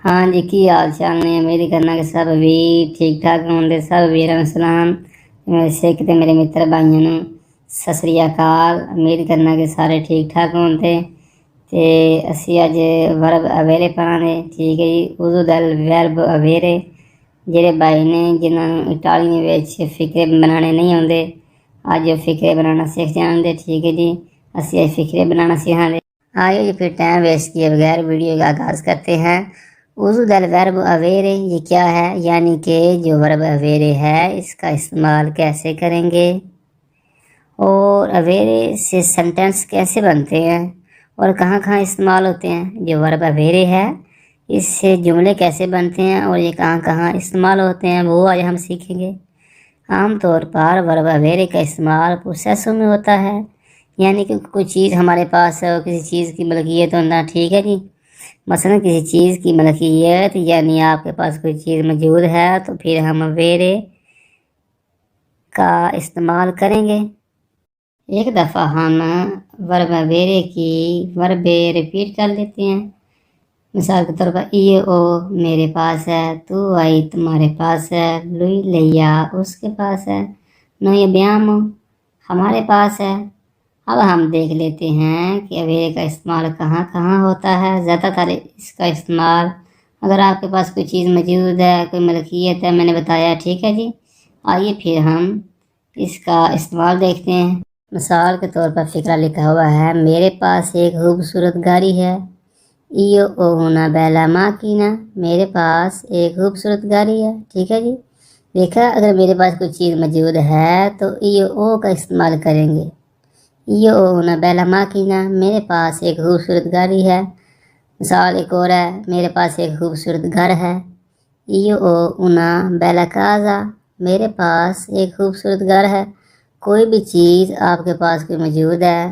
हाँ जी, की हाल चाल ने मेरी करना के सब भी ठीक ठाक होंगे। सब वीर सलाम मेरे सिख ते मेरे मित्र भाइयों ਨੂੰ ਸਤਿ ਸ੍ਰੀ ਅਕਾਲ। ਉਮੀਦ ਕਰਨਾ ਕਿ ਸਾਰੇ ਠੀਕ ਠਾਕ ਹੋਣਗੇ। ਤੇ ਅਸੀਂ ਅੱਜ ਵਰਬ ਅਵੇਰੇ ਪੜਾਂਗੇ। ਠੀਕ ਹੈ ਜੀ। ਉਦੋਂ ਦਾ ਵਰਬ ਅਵੇਰੇ ਜਿਹੜੇ ਭਾਈ ਨੇ ਜਿਨ੍ਹਾਂ ਨੂੰ ਇਟਾਲੀ ਵਿੱਚ ਫਿਕਰੇ ਬਣਾਉਣੇ ਨਹੀਂ ਆਉਂਦੇ, ਅੱਜ ਉਹ ਫਿਕਰੇ बनाना सीख जाएंगे। ठीक है जी। ਅਸੀਂ ਅੱਜ ਫਿਕਰੇ बनाना सिखाएंगे। आइए जी, फिर टाइम वेस्ट किए बगैर वीडियो का आगाज़ करते हैं। उज़ू दल वर्ब अवेरे ये क्या है, यानी कि जो वर्ब अवेरे है इसका इस्तेमाल कैसे करेंगे और अवेरे से सेंटेंस कैसे बनते हैं और कहाँ कहाँ इस्तेमाल होते हैं। जो वर्ब अवेरे है इससे जुमले कैसे बनते हैं और ये कहाँ कहाँ इस्तेमाल होते हैं वो आज हम सीखेंगे। आमतौर पर वर्ब अवेरे का इस्तेमाल प्रोसेसों में होता है, यानी कि कोई चीज़ हमारे पास है और किसी चीज़ की मलकियत होना। ठीक है जी। मसलन किसी चीज़ की मलकियत यानी आपके पास कोई चीज़ मौजूद है तो फिर हम वेरे का इस्तेमाल करेंगे। एक दफ़ा हम वर्ब वेरे की वर्बे रिपीट कर लेते हैं। मिसाल के तौर पर ये ओ मेरे पास है, तू आई तुम्हारे पास है, लुई लिया उसके पास है, नो ये ब्याम हमारे पास है। अब हम देख लेते हैं कि अवेरे का इस्तेमाल कहाँ कहाँ होता है। ज़्यादातर इसका इस्तेमाल अगर आपके पास कोई चीज़ मौजूद है, कोई मलकियत है, मैंने बताया। ठीक है जी। आइए फिर हम इसका इस्तेमाल देखते हैं। मिसाल के तौर पर फ़िक्रा लिखा हुआ है, मेरे पास एक खूबसूरत गाड़ी है। इयो ओना बेला माकीना, मेरे पास एक खूबसूरत गाड़ी है। ठीक है जी। देखा, अगर मेरे पास कोई चीज़ मौजूद है तो इयो ओ का इस्तेमाल करेंगे। इयो ओना बेला माकीना, मेरे पास एक खूबसूरत गाड़ी है। मिसाल एक और है, मेरे पास एक खूबसूरत घर है। इयो ओना बेला काजा, मेरे पास एक खूबसूरत घर है। कोई भी चीज़ आपके पास कोई मौजूद है,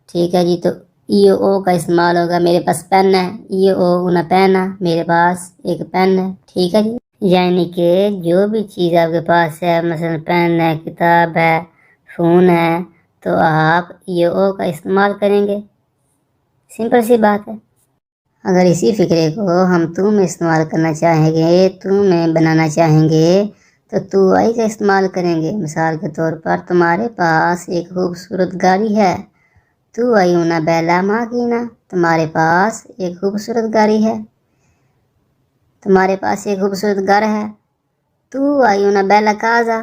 ठीक है जी, तो इयो ओ का इस्तेमाल होगा। मेरे पास पेन है, इयो ओ उना पेन है, मेरे पास एक पेन है। ठीक है जी। यानी कि जो भी चीज़ आपके पास है, मसलन पेन है, किताब है, फ़ोन है, तो आप इयो ओ का इस्तेमाल करेंगे। सिंपल सी बात है। अगर इसी फिक्रे को हम तू में इस्तेमाल करना चाहेंगे, तू में बनाना चाहेंगे, तो तू आई का इस्तेमाल करेंगे। मिसाल के तौर पर तुम्हारे पास एक खूबसूरत गाड़ी है, तू आई उना बेला माकीना, तुम्हारे पास एक खूबसूरत गाड़ी है। तुम्हारे पास एक खूबसूरत घर है, तू आई उना बेला काजा,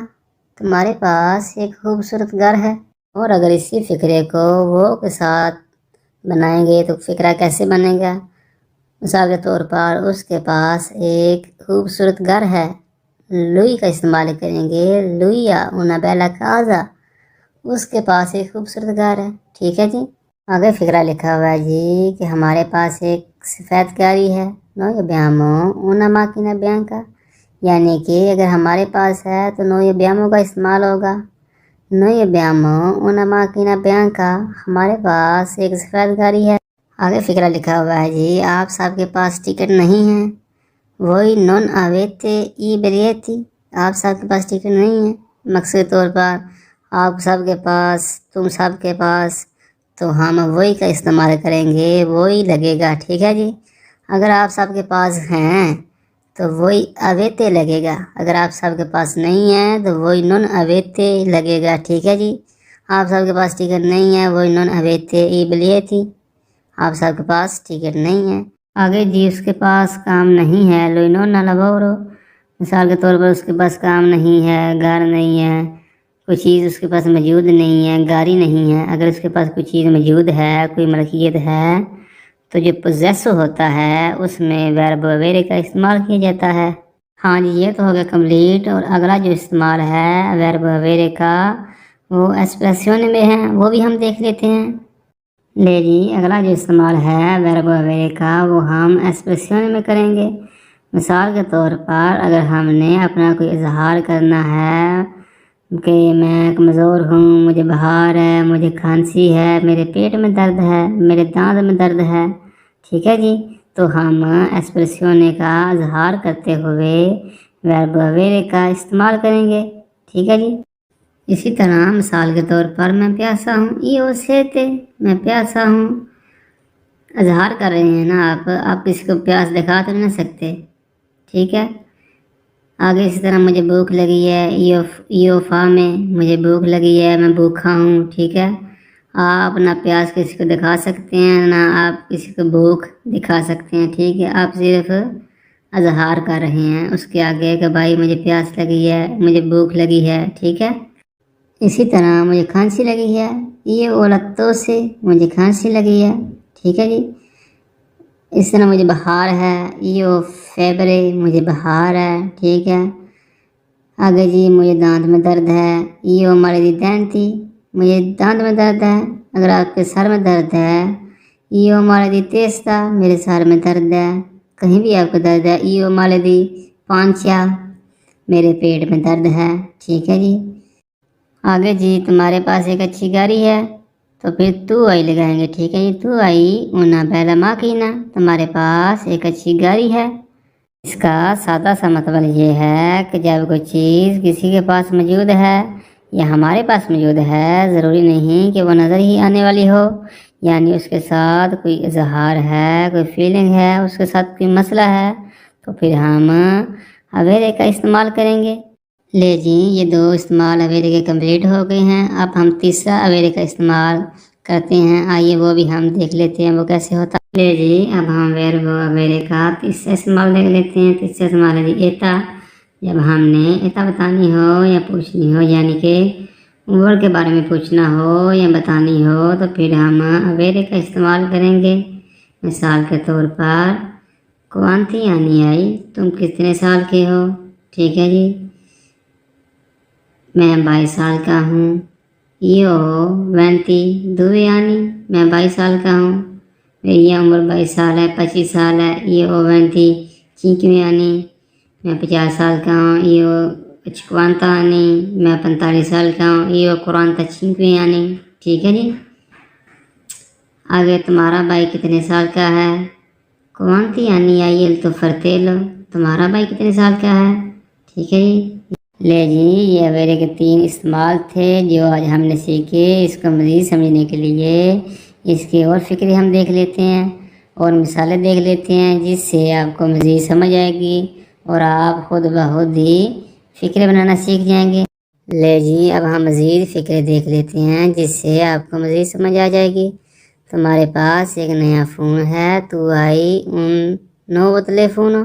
तुम्हारे पास एक खूबसूरत घर है। और अगर इसी फिक्रे को वो के साथ बनाएंगे तो फिक्रा कैसे बनेगा। मिसाल के तौर पर उसके पास एक खूबसूरत घर है, लुई का इस्तेमाल करेंगे। लुईया उना बेला काजा, उसके पास एक खूबसूरत घर है। ठीक है जी। आगे फिक्रा लिखा हुआ है जी कि हमारे पास एक सफ़ेद गाड़ी है, नो ये ब्यामो उना माकीना ब्याम का, यानी कि अगर हमारे पास है तो नो ये ब्यामो का इस्तेमाल होगा। नो ये ब्यामो उना माकीना ब्याम का, हमारे पास एक सफ़ेद गाड़ी है। आगे फिक्रा लिखा हुआ है जी, आप सबके पास टिकट नहीं है, वही नॉन आवेते ई बरियती, आप सबके पास टिकट नहीं है। मकसद तौर पर आप सबके पास, तुम सबके पास, तो हम वही का इस्तेमाल करेंगे, वही लगेगा। ठीक है जी। अगर आप सबके पास हैं तो वही अवेते लगेगा, अगर आप सबके पास नहीं है तो वही नॉन अवेते लगेगा। ठीक है जी। आप सबके पास टिकट नहीं है, वही नॉन अवेते ई बलियती, आप सबके पास टिकट नहीं है। आगे जी, उसके पास काम नहीं है, लोइनो ना लगोरो, मिसाल के तौर पर उसके पास काम नहीं है, घर नहीं है, कोई चीज़ उसके पास मौजूद नहीं है, गाड़ी नहीं है। अगर उसके पास कोई चीज़ मौजूद है, कोई मलकियत है, तो जो पोजेस होता है उसमें वर्ब वेरे का इस्तेमाल किया जाता है। हाँ जी, ये तो हो गया कंप्लीट। और अगला जो इस्तेमाल है वर्ब वेरे का वो एक्सप्रेशन में है, वो भी हम देख लेते हैं। ले जी, अगला जो इस्तेमाल है वर्ब वेरे का वो हम एक्सप्रेशन में करेंगे। मिसाल के तौर पर अगर हमने अपना कोई इजहार करना है कि मैं कमज़ोर हूँ, मुझे बुखार है, मुझे खांसी है, मेरे पेट में दर्द है, मेरे दांत में दर्द है, ठीक है जी, तो हम एक्सप्रेसियोने का इजहार करते हुए वर्ब वेरे का इस्तेमाल करेंगे। ठीक है जी। इसी तरह मिसाल के तौर पर मैं प्यासा हूँ, ई ओ सेते, मैं प्यासा हूँ, इजहार कर रहे हैं ना आप किसी को प्यास दिखा तो नहीं ना सकते, ठीक है। आगे इसी तरह मुझे भूख लगी है, योफा में मुझे भूख लगी है, मैं भूखा हूँ, ठीक है। आप ना प्यास किसी को दिखा सकते हैं ना आप किसी को भूख दिखा सकते हैं, ठीक है। आप सिर्फ इजहार कर रहे हैं उसके आगे कि भाई मुझे प्यास लगी है, मुझे भूख लगी है, ठीक है। इसी तरह मुझे खांसी लगी है, ये ओलत्तों से मुझे खांसी लगी है, ठीक है जी। इस तरह मुझे बुखार है, ये फेबरे मुझे बुखार है, ठीक है। आगे जी मुझे दांत में दर्द है, ये हमारे दी दैंती मुझे दांत में दर्द है। अगर आपके सर में दर्द है, ये हमारे दी तेस्ता मेरे सर में दर्द है। कहीं भी आपको दर्द है, ये हमारे दी पांचा मेरे पेट में दर्द है, ठीक है जी। आगे जी तुम्हारे पास एक अच्छी गाड़ी है, तो फिर तू आई लगाएंगे, ठीक है जी। तू आई ऊना पहला माँ की ना, तुम्हारे पास एक अच्छी गाड़ी है। इसका सादा सा मतलब ये है कि जब कोई चीज़ किसी के पास मौजूद है या हमारे पास मौजूद है, ज़रूरी नहीं कि वो नज़र ही आने वाली हो, यानी उसके साथ कोई इजहार है, कोई फीलिंग है, उसके साथ कोई मसला है, तो फिर हम अवेरे का इस्तेमाल करेंगे। ले जी ये दो इस्तेमाल अवेरे के कंप्लीट हो गए हैं। अब हम तीसरा अवेरे का इस्तेमाल करते हैं, आइए वो भी हम देख लेते हैं वो कैसे होता है। ले जी अब हम वो अवेरे का तीसरा इस्तेमाल देख लेते हैं। तीसरा इस्तेमाल है जी एता। जब हमने एता बतानी हो या पूछनी हो, यानी कि उम्र के बारे में पूछना हो या बतानी हो, तो फिर हम अवेरे का इस्तेमाल करेंगे। मिसाल के तौर पर क्वांती आनी आई, तुम कितने साल के हो, ठीक है जी। मैं 22 साल का हूँ। यो वैंती दुवे आनी, मैं 22 साल का हूँ, मेरी उम्र 22 साल है, 25 साल है। यो वैंती चींकवे आनी, मैं 50 साल का हूँ। यो चकवांता आनी, मैं 45 साल का हूँ। यो कुरानता चींकवे आनी, ठीक है जी। आगे तुम्हारा भाई कितने साल का है, कुवांती आनी आई तो फरते लो, तुम्हारा भाई कितने साल का है, ठीक है जी। ले जी ये अवेरे के 3 इस्तेमाल थे जो आज हमने सीखे। इसको मज़ीद समझने के लिए इसकी और फ़िक्र हम देख लेते हैं और मिसालें देख लेते हैं, जिससे आपको मज़ीद समझ आएगी और आप खुद ब खुद ही फ़िक्र बनाना सीख जाएंगे। ले जी अब हम मज़ीद फ़िक्र देख लेते हैं, जिससे आपको मज़ीद समझ आ जाएगी। तुम्हारे पास एक नया फ़ोन है, तू आई उन 9 बोतलें फ़ोन।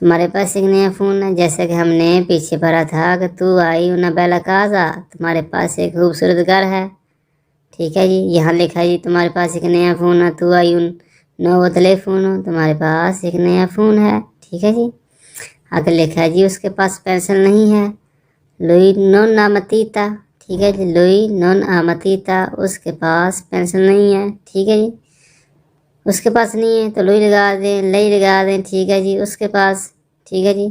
तुम्हारे पास एक नया फ़ोन है, जैसे कि हमने पीछे पढ़ा था कि तू आई उन बेला काजा, तुम्हारे पास एक खूबसूरत घर है, ठीक है जी। यहाँ लिखा जी तुम्हारे पास एक नया फ़ोन है, तू आई उन 9 बोतलें फ़ोन, तुम्हारे पास एक नया फ़ोन है, ठीक है जी। आगे लिखा है जी उसके पास पेंसिल नहीं है, लुई नॉन आमतीता, ठीक है जी। लुई नॉन आमतीता, उसके पास पेंसिल नहीं है, ठीक है जी। उसके पास नहीं है तो लुई लगा दें, लई लगा दें, ठीक है जी। उसके पास, ठीक है जी।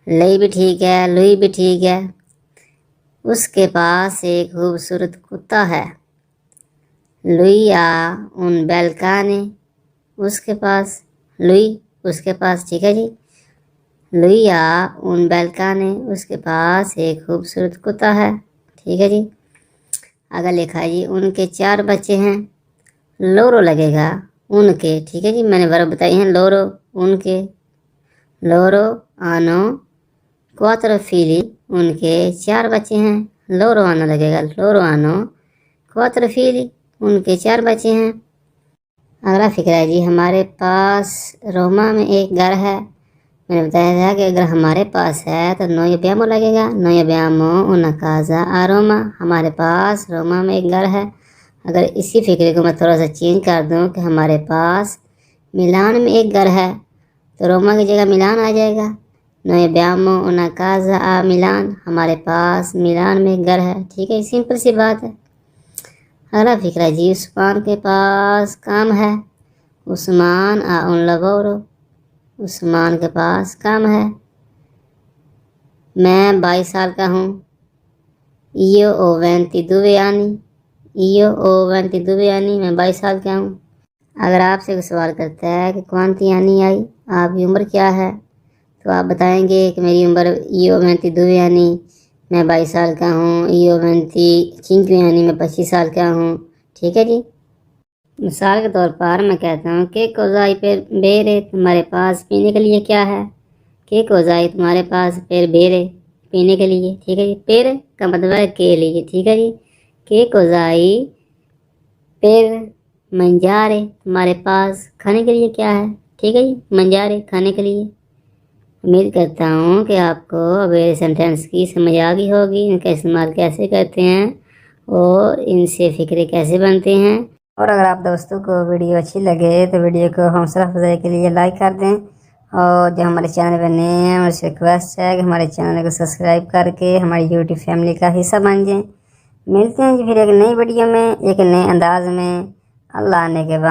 लई भी ठीक है, लुई भी ठीक है। उसके पास एक खूबसूरत कुत्ता है, लुइया उन बेलकाने, उसके पास, लुई उसके पास, ठीक है जी। लुइया उन बेलकाने, उसके पास एक खूबसूरत कुत्ता है, ठीक है जी। अगर लिखा है जी उनके 4 बच्चे हैं, लोरो लगेगा उनके, ठीक है जी। मैंने वर्ब बताई हैं लोरो उनके, लोरो आनो क्वात्र फीली, उनके 4 बच्चे हैं, लोरो आनो लगेगा, लोरो आनो क्वात्र फीली, उनके 4 बच्चे हैं। अगला फिक्र है जी हमारे पास रोमा में एक घर है। मैंने बताया था कि अगर हमारे पास है तो नोय ब्यामो लगेगा, नोय ब्यामो उन काजा आ रोमा, हमारे पास रोमा में एक घर है। अगर इसी फिक्र को मैं थोड़ा सा चेंज कर दूं कि हमारे पास मिलान में एक घर है, तो रोमा की जगह मिलान आ जाएगा। नोए ब्यामो उना काजा आ मिलान, हमारे पास मिलान में एक घर है, ठीक है। सिंपल सी बात है। अगला फिक्र है जी उस्मान के पास काम है, उस्मान आ उन लबोरो, उस्मान के पास काम है। मैं 22 साल का हूँ, इयो ओ वैंती दुवे आनी, इयो ओ वैंती दुवे आनी, मैं 22 साल का हूँ। अगर आपसे कोई सवाल करता है कि क्वांती आनी आई, आपकी उम्र क्या है, तो आप बताएंगे कि मेरी उम्र ईओ वैंती दुवे आनी, मैं 22 साल का हूँ। ईओ वैंती चिंकवे आनी, मैं 25 साल का हूँ, ठीक है जी। मिसाल के तौर पर मैं कहता हूँ के कोजाई पेर बेरे, तुम्हारे पास पीने के लिए क्या है। के कोजाई, तुम्हारे पास पेर बेरे, पीने के लिए। ठीक है जी, पेर का मतलब है के लिए। ठीक है जी, के कोजाई पेर मंजारे, तुम्हारे पास खाने के लिए क्या है। ठीक है जी, मंजारे खाने के लिए। उम्मीद करता हूँ कि आपको अब ये सेंटेंस की समझ आ गई होगी, इनका इस्तेमाल कैसे करते हैं और इनसे फिक्रे कैसे बनते हैं। और अगर आप दोस्तों को वीडियो अच्छी लगे तो वीडियो को हौसला अफजाई के लिए लाइक कर दें, और जो हमारे चैनल पर नए हैं उनसे रिक्वेस्ट है कि हमारे चैनल को सब्सक्राइब करके हमारी यूट्यूब फैमिली का हिस्सा बन जाएं। मिलते हैं जी फिर एक नई वीडियो में, एक नए अंदाज में। अल्लाह आने के बाद।